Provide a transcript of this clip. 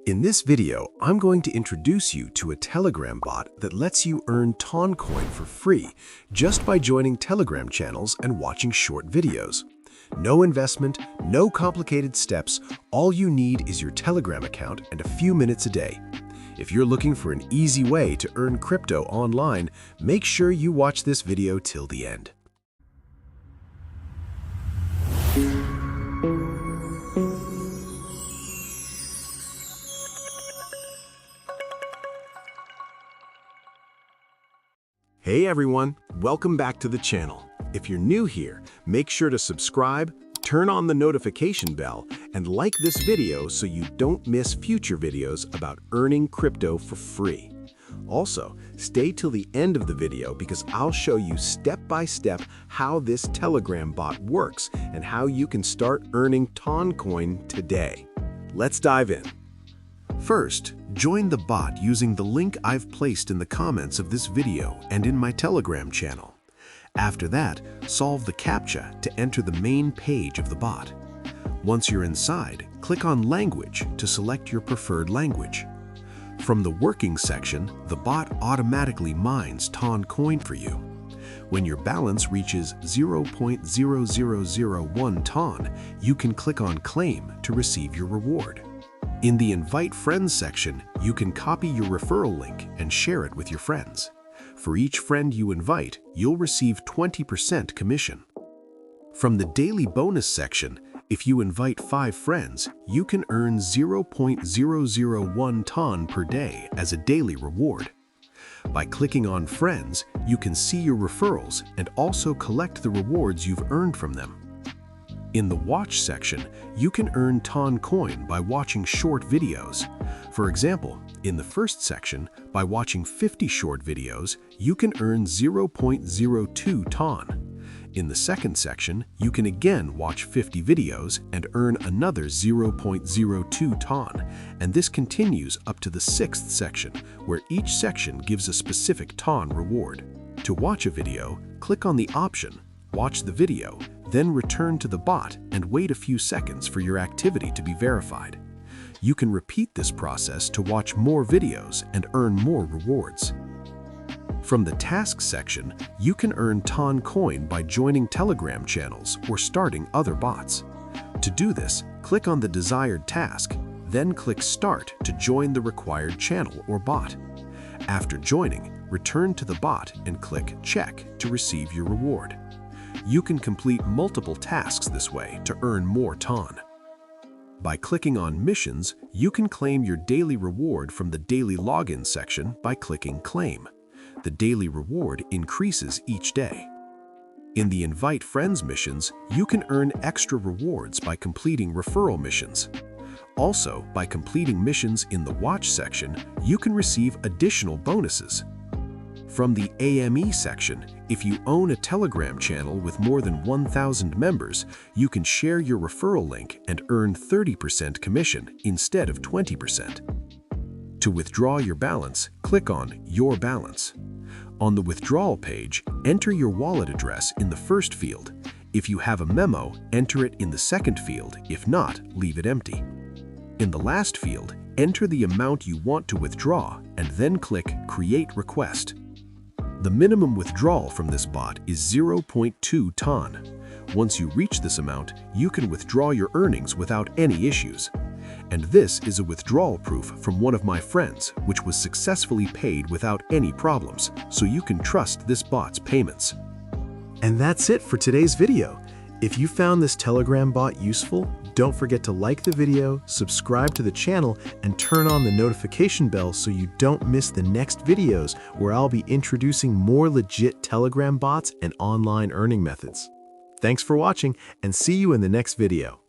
In this video, I'm going to introduce you to a Telegram bot that lets you earn Toncoin for free just by joining Telegram channels and watching short videos. No investment, no complicated steps, all you need is your Telegram account and a few minutes a day. If you're looking for an easy way to earn crypto online, make sure you watch this video till the end. Hey everyone, welcome back to the channel. If you're new here, make sure to subscribe, turn on the notification bell, and like this video so you don't miss future videos about earning crypto for free. Also, stay till the end of the video because I'll show you step by step how this Telegram bot works and how you can start earning Toncoin today. Let's dive in. First, join the bot using the link I've placed in the comments of this video and in my Telegram channel. After that, solve the CAPTCHA to enter the main page of the bot. Once you're inside, click on Language to select your preferred language. From the Working section, the bot automatically mines Toncoin for you. When your balance reaches 0.0001 Ton, you can click on Claim to receive your reward. In the Invite Friends section, you can copy your referral link and share it with your friends. For each friend you invite, you'll receive 20% commission. From the Daily Bonus section, if you invite 5 friends, you can earn 0.001 Ton per day as a daily reward. By clicking on Friends, you can see your referrals and also collect the rewards you've earned from them. In the Watch section, you can earn Toncoin by watching short videos. For example, in the first section, by watching 50 short videos, you can earn 0.02 Ton. In the second section, you can again watch 50 videos and earn another 0.02 Ton, and this continues up to the sixth section, where each section gives a specific Ton reward. To watch a video, click on the option, Watch the video, then return to the bot and wait a few seconds for your activity to be verified. You can repeat this process to watch more videos and earn more rewards. From the Tasks section, you can earn Toncoin by joining Telegram channels or starting other bots. To do this, click on the desired task, then click Start to join the required channel or bot. After joining, return to the bot and click Check to receive your reward. You can complete multiple tasks this way to earn more Ton. By clicking on Missions, you can claim your daily reward from the Daily Login section by clicking Claim. The daily reward increases each day. In the Invite Friends missions, you can earn extra rewards by completing referral missions. Also, by completing missions in the Watch section, you can receive additional bonuses. From the AME section, if you own a Telegram channel with more than 1,000 members, you can share your referral link and earn 30% commission instead of 20%. To withdraw your balance, click on Your Balance. On the Withdrawal page, enter your wallet address in the first field. If you have a memo, enter it in the second field. If not, leave it empty. In the last field, enter the amount you want to withdraw and then click Create Request. The minimum withdrawal from this bot is 0.2 Ton. Once you reach this amount, you can withdraw your earnings without any issues. And this is a withdrawal proof from one of my friends, which was successfully paid without any problems, so you can trust this bot's payments. And that's it for today's video. If you found this Telegram bot useful, don't forget to like the video, subscribe to the channel, and turn on the notification bell so you don't miss the next videos where I'll be introducing more legit Telegram bots and online earning methods. Thanks for watching, and see you in the next video.